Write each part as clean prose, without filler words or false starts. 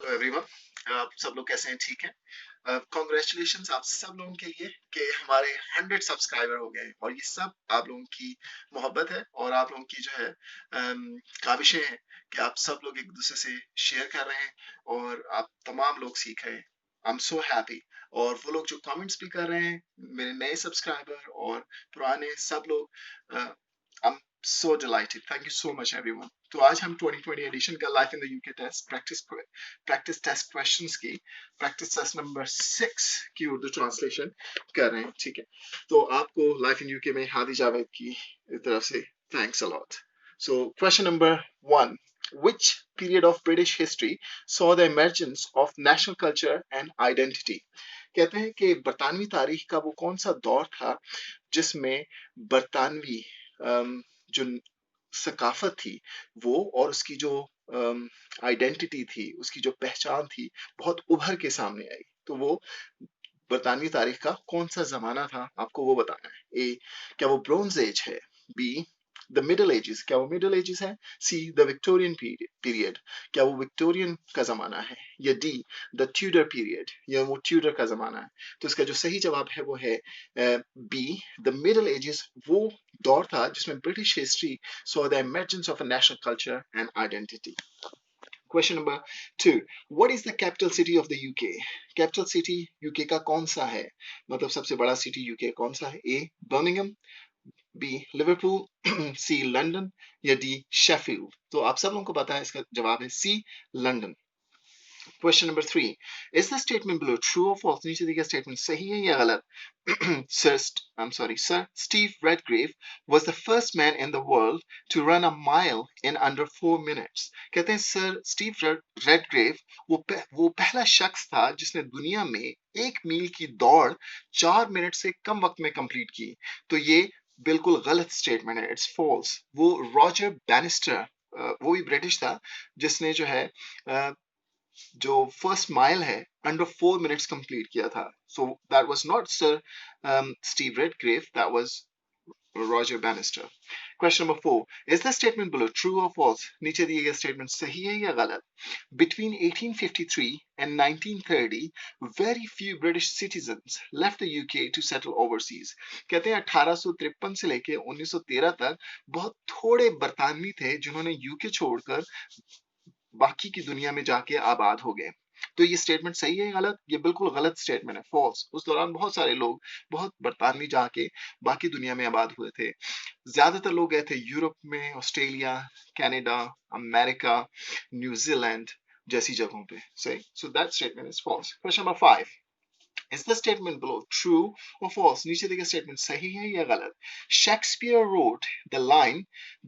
Hello everyone. आप सब लोग कैसे हैं? ठीक है। कॉन्ग्रेचुलेशंस आप सब लोगों के लिए कि हमारे 100 सब्सक्राइबर हो गए और ये सब आप लोगों की मोहब्बत है और आप लोगों की जो है काविशें हैं कि आप सब लोग एक दूसरे से शेयर कर रहे हैं और आप तमाम लोग सीख रहे हैं। आई एम सो हैप्पी। और वो लोग जो कमेंट्स भी कर रहे हैं, मेरे नए सब्सक्राइबर और पुराने सब लोग, I am so delighted. Thank you so much everyone. तो आज हम 2020 एडिशन का life in the UK test practice test questions की प्रैक्टिस टेस्ट नंबर 6 की उर्दू ट्रांसलेशन कर रहे हैं। ठीक है, तो आपको लाइफ इन यूके में हादी जावेद की तरफ से thanks a lot. So question number 1, which period of British history saw the emergence of national culture and identity? कहते हैं कि बरतानवी तारीख का वो कौन सा दौर था जिसमें बरतानवी जो सकाफत थी वो और उसकी जो आइडेंटिटी थी, उसकी जो पहचान थी, बहुत उभर के सामने आई। तो वो बरतानवी तारीख का कौन सा जमाना था, आपको वो बताना है। ए, क्या वो ब्रोंज एज है? बी, द मिडल एजेस, क्या वो मिडल एजेस है? सी, द विक्टोरियन पीरियड, क्या वो विक्टोरियन का जमाना है? या डी, द ट्यूडर पीरियड, या वो ट्यूडर का जमाना है? तो इसका जो सही जवाब है वो है बी, द मिडल एजेस। वो दौर था जिसमें British history saw the emergence of a national culture and identity. Question number 2, what is the capital city of the UK? Capital city UK का कौन सा है, मतलब सबसे बड़ा सिटी यूके कौन सा है? ए, बर्मिंघम, बी, लिवरपूल, सी, लंदन, या डी, शेफील्ड। तो आप सब लोगों को पता है इसका जवाब है सी, London. Question number 3, is the statement below true or false? नीचे दिया statement सही है या गलत? Sir Steve Redgrave was the first man in the world to run a mile in under 4 minutes. कहते हैं सर स्टीव रेडग्रेव वो पहला शख्स था जिसने दुनिया में 1 मील की दौड़ 4 मिनट से कम वक्त में कंप्लीट की। तो ये बिल्कुल गलत स्टेटमेंट है, इट्स फॉल्स। वो रॉजर बैनिस्टर, वो भी ब्रिटिश था जिसने जो है जो फर्स्ट माइल है अंडर 4 मिनट्स कंप्लीट किया था। So that was not Sir Steve Redgrave, that was Roger Bannister. Question number 4, is the statement below true और फॉल्स? नीचे दिए गए स्टेटमेंट सही है या गलत? Between 1853 and 1930, very few British citizens left the UK to settle overseas. कहते हैं 1853 से लेके 1913 तक बहुत थोड़े बरतानवी थे जिन्होंने यूके छोड़कर बाकी की दुनिया में जाके आबाद हो गए। तो ये स्टेटमेंट सही है गलत? ये बिल्कुल गलत स्टेटमेंट है, फॉल्स। उस दौरान बहुत सारे लोग, बहुत बरतानवी जाके बाकी दुनिया में आबाद हुए थे। ज्यादातर लोग गए थे यूरोप में, ऑस्ट्रेलिया, कनाडा, अमेरिका, न्यूजीलैंड जैसी जगहों पे। सही, so that statement is false. Question number 5, is the statement below true or false? नीचे दिया स्टेटमेंट सही है या गलत? Shakespeare wrote the line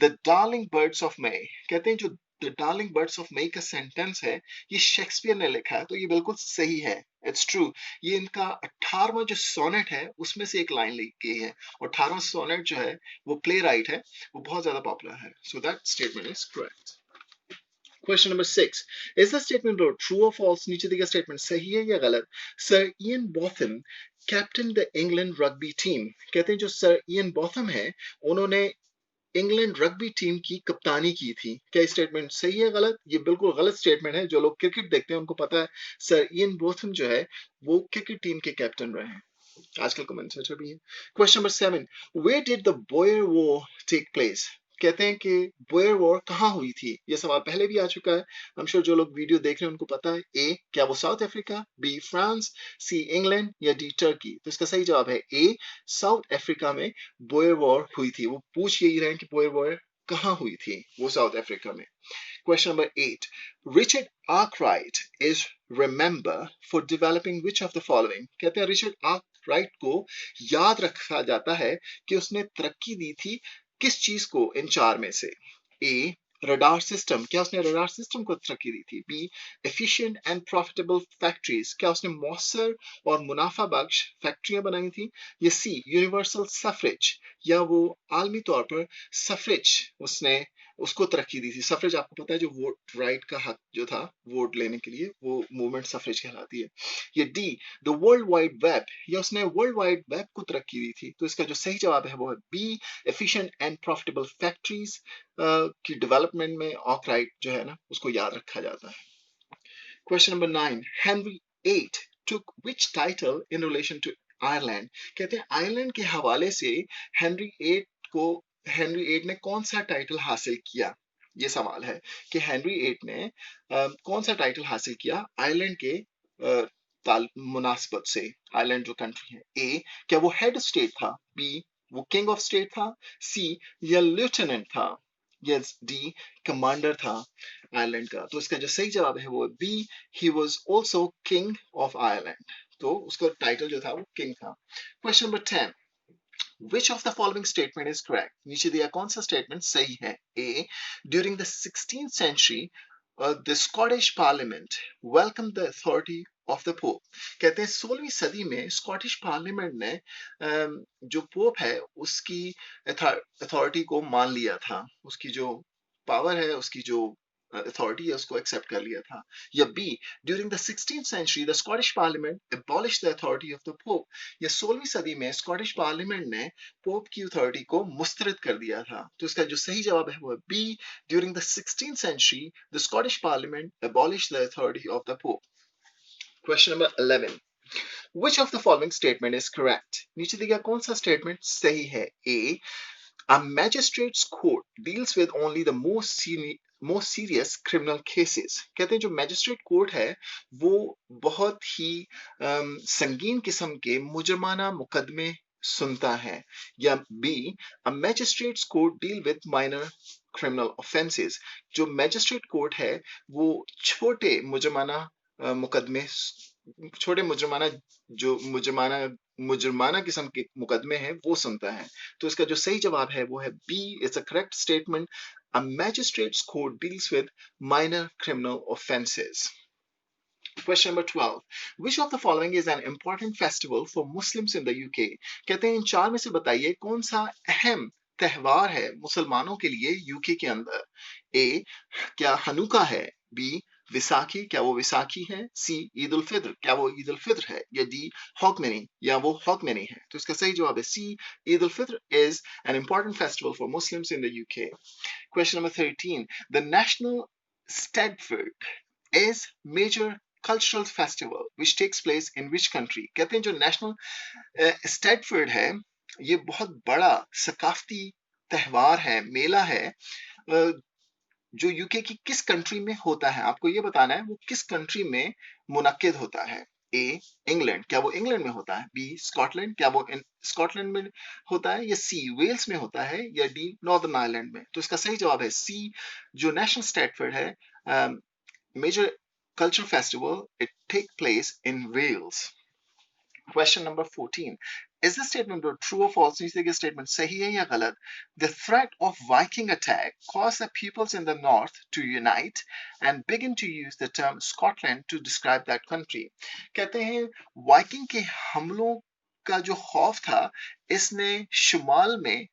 the darling birds of May. कहते हैं जो The Darling Birds of May का सेंटेंस है ये शेक्सपियर ने लिखा है, तो ये बिल्कुल सही है, इट्स ट्रू। ये इनका 18वां जो सोनेट है उसमें से एक लाइन ली गई है और 18वां सोनेट जो है वो प्ले राइट है, वो बहुत ज्यादा पॉपुलर है। सो that statement is correct. Question number 6, is the statement below true or false? नीचे दिया स्टेटमेंट सही है या गलत? Sir Ian Botham captained the England rugby team. कहते हैं जो सर इयन बॉथम है उन्होंने इंग्लैंड रग्बी टीम की कप्तानी की थी। क्या स्टेटमेंट सही है गलत? ये बिल्कुल गलत स्टेटमेंट है। जो लोग क्रिकेट देखते हैं उनको पता है सर इयन बोथम जो है वो क्रिकेट टीम के कैप्टन रहे हैं, आजकल कमेंटेटर भी हैं। Question number 7, where did the Boer War take place? कहते हैं कि बोयर वॉर कहाँ हुई थी? ये सवाल पहले भी आ चुका है, हम श्योर जो लोग वीडियो देख रहे हैं उनको पता है। ए, क्या वो South Africa, B France, C England, या डी टर्की? तो इसका सही जवाब है ए, साउथ अफ्रीका में बोयर वॉर हुई थी। वो पूछ यही रहे हैं कि बोयर वॉर कहाँ हुई थी, वो साउथ अफ्रीका में। Question number 8, Richard Arkwright is remembered for developing which of the following? कहते हैं रिचर्ड आर्कराइट को याद रखा जाता है कि उसने तरक्की दी थी किस चीज को इन चार में से? ए, रडार सिस्टम, क्या उसने रडार सिस्टम को तरक्की दी थी? B, efficient and profitable factories, क्या उसने मौसर और मुनाफा बख्श फैक्ट्रियां बनाई थी? या सी, यूनिवर्सल सफरेज, या वो आलमी तौर पर सफरेज उसको तरक्की दी थी। सफरेज आपको पता है जो वोट राइट का हक जो था वोट लेने के लिए, वो मूवमेंट सफरेज कहलाती है। ये D, the world wide web, या उसने वर्ल्ड वाइड वेब को तरक्की दी थी। तो इसका जो सही जवाब है वो है B, efficient and profitable factories की डेवलपमेंट में आर्कराइट जो है ना उसको याद रखा जाता है। Question number 9. Henry VIII took which title in relation to Ireland? कहते हैं आयरलैंड के हवाले से हेनरी एट को हेनरी एट ने कौन सा टाइटल हासिल किया? ये सवाल है कि हेनरी एट ने कौन सा टाइटल हासिल किया आयरलैंड के मुनासबत से। आयरलैंड जो कंट्री है, ए क्या वो हेड स्टेट था, बी वो किंग ऑफ स्टेट था, सी या लेफ्टिनेंट था, यस डी कमांडर था आयरलैंड का। तो इसका जो सही जवाब है वो B, he was also king of Ireland. तो उसका टाइटल जो था वो किंग था। Question number 10. Which of the following statement is correct? नीचे दिया कौन सा स्टेटमेंट सही है? A. During the 16th century, the Scottish Parliament welcomed the authority of the Pope. कहते हैं 16वीं सदी में स्कॉटिश पार्लियामेंट ने जो पोप है उसकी अथॉरिटी को मान लिया था, उसकी जो पावर है, उसकी जो अथॉरिटी है उसको एक्सेप्ट कर लिया था। या B, during the 16th century the Scottish Parliament abolished the authority of the Pope. या 16वीं सदी में स्कॉटिश पार्लियामेंट ने पोप की अथॉरिटी को मुस्तरद कर दिया था। तो इसका जो सही जवाब है वो है B, during the 16th century the Scottish Parliament abolished the authority of the Pope. Question number 11. Which of the following statement is correct? नीचे दिया गया कौन सा स्टेटमेंट सही है? A. A magistrate's court deals with only the most serious criminal cases. कहते हैं जो मैजिस्ट्रेट कोर्ट है वो बहुत ही संगीन किस्म के मुजरमाना मुकदमे सुनता है। या B, a magistrate's court deal with minor criminal offenses. जो मैजिस्ट्रेट कोर्ट है वो छोटे मुजरमाना मुकदमे, छोटे मुजरमाना किस्म के मुकदमे हैं वो सुनता है। तो इसका जो सही जवाब है वो है B, it's a correct statement, a magistrate's court deals with minor criminal offences. Question number 12. Which of the following is an important festival for Muslims in the UK? कहते हैं इन चार में से बताइए कौन सा अहम त्योहार है मुसलमानों के लिए यूके के अंदर। ए, क्या हनुका है? बी, विसाखी, क्या वो विसाखी है? सी, ईद उल फित्र, क्या वो ईद उल फित्र है? या डी, हॉकमनी, या वो हॉकमनी है? तो इसका सही जवाब है सी, Eid ul Fitr is an important festival for Muslims in the UK. Question number 13. The National Stedford is major cultural festival which takes place in which country? कहते हैं जो नेशनल स्टैटफोर्ड है ये बहुत बड़ा सकाफती त्योहार है, मेला है जो यूके की किस कंट्री में होता है। आपको ये बताना है वो किस कंट्री में मुनक्किद होता है। ए, इंग्लैंड, क्या वो इंग्लैंड में होता है? बी, स्कॉटलैंड, क्या वो स्कॉटलैंड में होता है? या सी, वेल्स में होता है? या डी, नॉर्दर्न आयरलैंड में? तो इसका सही जवाब है सी, जो नेशनल स्टैटफोर्ड है major cultural festival, it take place in Wales. Question number 14. Is the statement true or false? नीचे के statement सही है या गलत? The threat of Viking attack caused the peoples in the north to unite and begin to use the term Scotland to describe that country. कहते हैं Viking के हमलों का जो खौफ था इसने शुमाल में,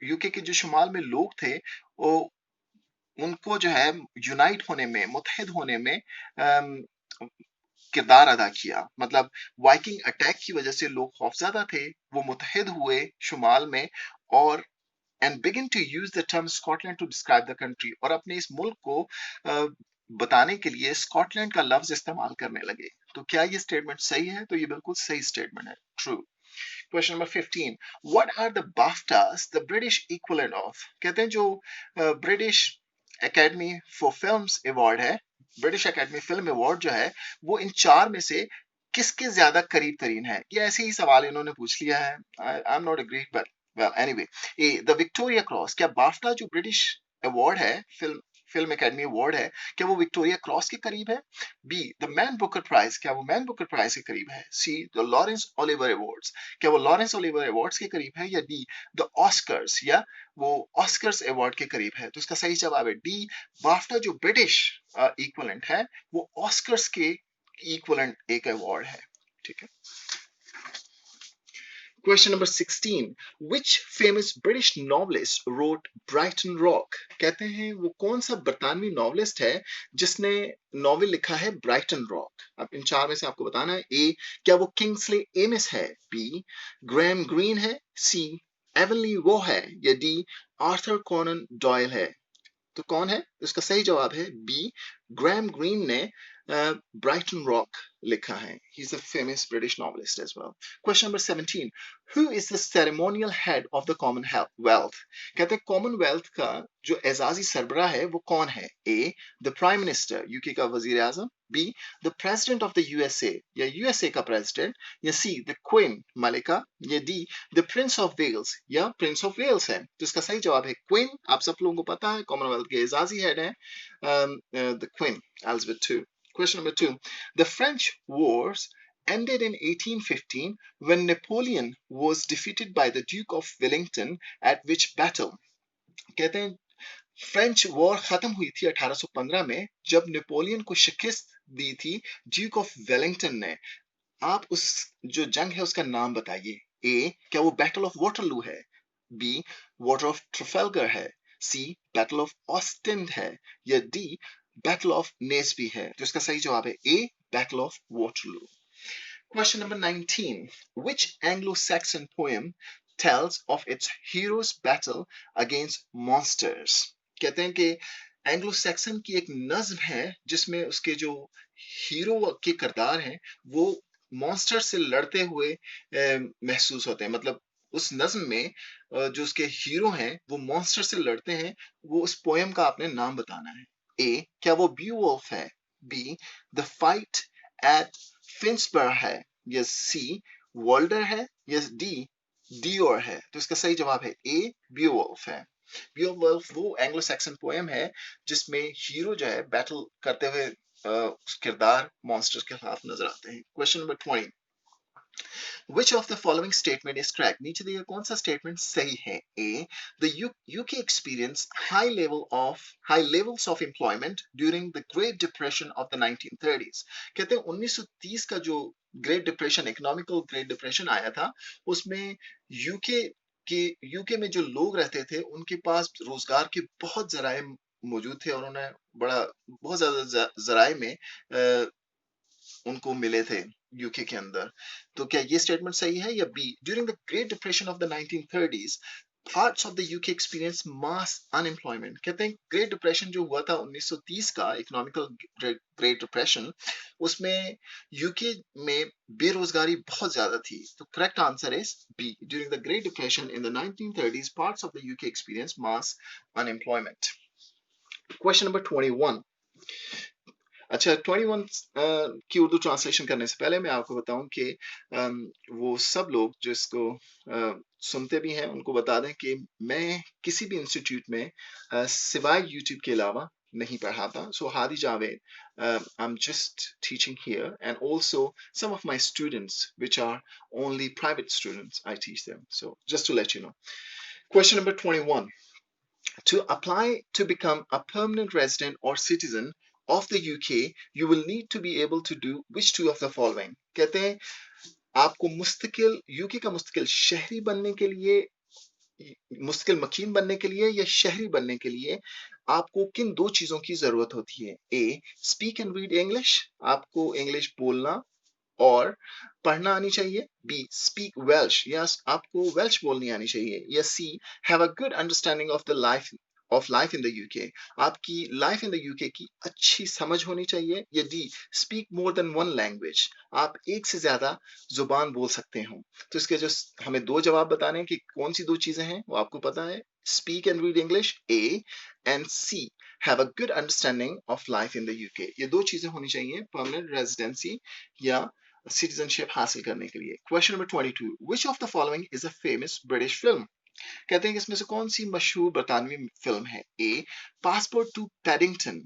यूके के जो शुमाल में लोग थे वो उनको जो है यूनाइट होने में, मुत्तहिद होने में किरदार अदा किया। मतलब वाइकिंग अटैक की वजह से लोग खौफज़दा थे, वो मुत्तहिद हुए शुमाल में और and begin to use the term Scotland to describe the country, और अपने इस मुल्क को बताने के लिए स्कॉटलैंड का लफ्ज इस्तेमाल करने लगे। तो क्या ये स्टेटमेंट सही है? तो ये बिल्कुल सही स्टेटमेंट है, true. Question number 15. What are the BAFTAs, the British equivalent of? कहते हैं जो British academy for films award है, ब्रिटिश एकेडमी फिल्म अवार्ड जो है वो इन चार में से किसके ज्यादा करीब तरीन है? ये ऐसे ही सवाल इन्होंने पूछ लिया है। I am not agree but well anyway. A, the Victoria Cross, क्या बाफ्टा जो ब्रिटिश अवार्ड है, फिल्म एकेडमी अवार्ड है, क्या वो विक्टोरिया क्रॉस के करीब है? B, the Man Booker Prize, क्या वो मैन बुकर प्राइज के करीब है? C, the Laurence Olivier awards, क्या वो लॉरेंस ओलिवर अवार्ड्स के करीब है? या डी, द ऑस्कर्स, या वो ऑस्कर्स अवार्ड के करीब है? तो इसका सही जवाब है डी, बाफ्टा जो ब्रिटिश इक्विवेलेंट है वो ऑस्कर्स के इक्विवेलेंट एक अवार्ड है। ठीक है। Question number 16. Which famous British novelist wrote Brighton Rock? कहते हैं वो कौन सा बरतानवी नॉवलिस्ट है जिसने नॉवेल लिखा है ब्राइटन रॉक? अब इन चार में से आपको बताना है। ए, क्या वो किंग्सले एमिस है? बी, ग्रैहम ग्रीन है? सी, एवनली वो है? या डी, आर्थर कॉनन डॉयल है? तो कौन है? इसका सही जवाब है बी, ग्रैहम ग्रीन ने ब्राइटन रॉक लिखा है. He is a famous British novelist as well. Question number 17, who is the ceremonial head of the Commonwealth? कहते हैं कॉमनवेल्थ का जो एजाजी सरबराह है वो कौन है? A, the prime minister, UK का वजीर आजम. B, the president of the USA, या यूएसए का प्रेसिडेंट. या सी, द क्वीन मलिका. या D, the Prince of Wales, या प्रिंस ऑफ वेल्स है. तो इसका सही जवाब है क्वीन. आप सब लोगों को पता है कॉमनवेल्थ के एजाजी हेड है the queen Elizabeth II. Question number 2. The French wars ended in 1815 when Napoleon was defeated by the Duke of Wellington at which battle? कहते हैं फ्रेंच वॉर खत्म हुई थी 1815 में जब नेपोलियन को शिकस्त दी थी ड्यूक ऑफ वेलिंगटन ने. आप उस जो जंग है उसका नाम बताइए. ए, क्या वो बैटल ऑफ वाटरलू है? बी, वाटर ऑफ ट्रफेलगर है? सी, बैटल ऑफ ऑस्टिन है? या डी, बैटल ऑफ नेस्बी है? तो इसका सही जवाब है A, Battle of Waterloo. Question number 19. Which Anglo-Saxon poem tells of its hero's battle against monsters? कहते हैं कि एंग्लो सैक्सन की एक नज्म है जिसमें उसके जो हीरो के किरदार हैं वो मॉन्स्टर से लड़ते हुए महसूस होते हैं. मतलब उस नज्म में जो उसके हीरो हैं वो मॉन्स्टर से लड़ते हैं. वो उस पोएम का आपने नाम बताना है. ए, क्या वो बीवुल्फ है? B, the fight at Finnsburg है? या सी, वॉल्डर है? या डी, डियोर है? तो इसका सही जवाब है ए, बीवुल्फ है. बीवुल्फ वो एंग्लो सैक्सन पोएम है जिसमें हीरो जो है बैटल करते हुए उस किरदार मॉन्स्टर के खिलाफ नजर आते हैं. Question number 20. Which of the following statement is correct? नीचे दिए कौन सा स्टेटमेंट सही है? A, the UK experienced high levels of employment during the Great Depression of the 1930s. कहते हैं 1930 का जो great depression, economical great depression आया था उसमें यूके में जो लोग रहते थे उनके पास रोजगार के बहुत जराए मौजूद थे और उन्हें बहुत ज्यादा जराए में उनको मिले थे यूके के अंदर. तो क्या ये स्टेटमेंट सही है? या B, during the great depression of the 1930s parts of the UK experienced mass unemployment. कहते हैं ग्रेट डिप्रेशन जो हुआ था 1930 का इकोनॉमिकल ग्रेट डिप्रेशन उसमें यूके में बेरोजगारी बहुत ज्यादा थी. तो correct answer is B, during the great depression in the 1930s parts of the UK experienced mass unemployment. Question number 21. अच्छा 21 की उर्दू ट्रांसलेशन करने से पहले मैं आपको बताऊं कि वो सब लोग जो इसको सुनते भी हैं उनको बता दें कि मैं किसी भी इंस्टीट्यूट में सिवाय यूट्यूब के अलावा नहीं पढ़ाता. So Hadi Javed, I am just teaching here and also some of my students which are only private students I teach them. So just to let you know. Question number 21. To apply to become a permanent resident or citizen of the UK, you will need to be able to do which two of the following? कहते हैं आपको मुस्तकिल UK का मुस्तकिल शहरी बनने के लिए, मुस्तकिल मकीन बनने के लिए या शहरी बनने के लिए आपको किन दो चीजों की जरूरत होती है? ए, स्पीक एंड रीड इंग्लिश, आपको इंग्लिश बोलना और पढ़ना आनी चाहिए. बी, स्पीक वेल्श, या आपको वेल्श बोलनी आनी चाहिए. या C, have a good understanding of life in the UK, आपकी लाइफ इन द यूके की अच्छी समझ होनी चाहिए. या D, speak more than one language, आप एक से ज्यादा जुबान बोल सकते हो. तो इसके जो हमें दो जवाब बताने हैं कि कौन सी दो चीजें हैं वो आपको पता है. Speak and read English A, and C, have a good understanding of life in the UK. ये दो चीजें होनी चाहिए परमानेंट रेजिडेंसी या सिटीजनशिप हासिल करने के लिए. Question number 22. Which of the following is a famous British film? कहते हैं कि इसमें से कौन सी मशहूर बरतानवी फिल्म है? A, passport to Paddington,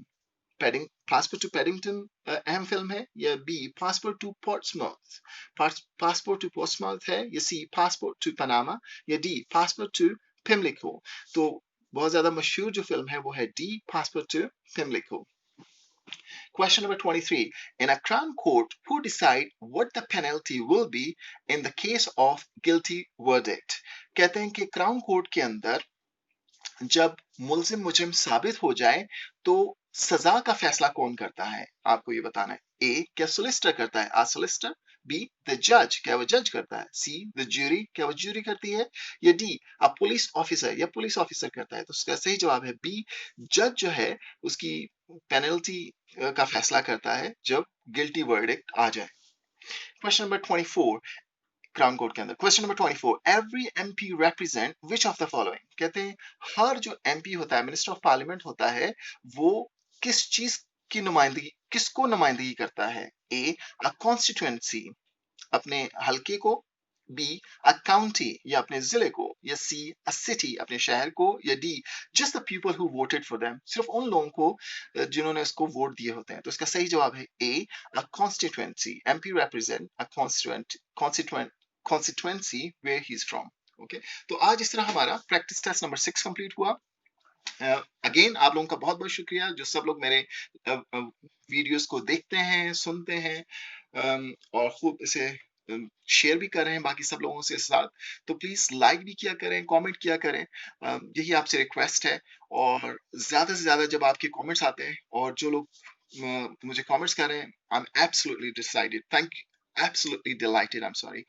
passport to Paddington अहम फिल्म है. या B, passport to Portsmouth, passport to Portsmouth है. या सी, पासपोर्ट टू पनामा. या डी, पासपोर्ट टू पिमलिको. तो बहुत ज्यादा मशहूर जो फिल्म है वो है D, passport to Pimlico. Question number 23. In a crown court, who decide what the penalty will be in the case of guilty verdict? कहते हैं कि क्राउन कोर्ट के अंदर जब मुल्जिम मुजरिम साबित हो जाए तो सजा का फैसला कौन करता है? आपको ये बताना है. ए, क्या सोलिसिटर करता है? सोलिसिटर. बी, द जज, क्या वो जज करता है? सी, द ज्यूरी, क्या वो ज्यूरी करती है? या डी, अ पुलिस ऑफिसर, या पुलिस ऑफिसर करता है? तो उसका सही जवाब है बी, जज जो है उसकी पेनल्टी का फैसला करता है जब गिल्टी वर्डिक्ट आ जाए। क्वेश्चन नंबर 24 क्राउन कोर्ट के अंदर, question number 24, every MP represent which of the following, कहते हैं हर जो एमपी होता है, मिनिस्टर ऑफ पार्लियामेंट होता है, वो किस चीज की नुमाइंदगी, किसको नुमाइंदगी करता है? ए, अ कॉन्स्टिट्यूएंसी, अपने हल्के को, बी, अ काउंटी या अपने जिले को, या सी, अ सिटी, अपने शहर को, या D, just the people who voted for them, सिर्फ उन लोगों को जिन्होंने इसको वोट दिए होते हैं। तो इसका सही जवाब है A, a constituency, MP represent a constituency where he is from. Okay, तो आज इस तरह हमारा प्रैक्टिस टेस्ट नंबर 6 कंप्लीट हुआ। अगेन आप लोगों का बहुत बहुत शुक्रिया जो सब लोग मेरे वीडियोस को देखते हैं, सुनते हैं, और खूब इसे शेयर भी कर रहे हैं बाकी सब लोगों से साथ। तो प्लीज लाइक भी किया करें, कमेंट किया करें, यही आपसे रिक्वेस्ट है। और ज्यादा से ज्यादा जब आपके कमेंट्स आते हैं और जो लोग मुझे कमेंट्स कर रहे हैं, I am absolutely decided, thank you, absolutely delighted, I'm sorry,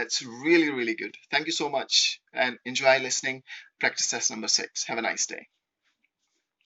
it's really really good, thank you so much and enjoy listening practice test number 6. Have a nice day.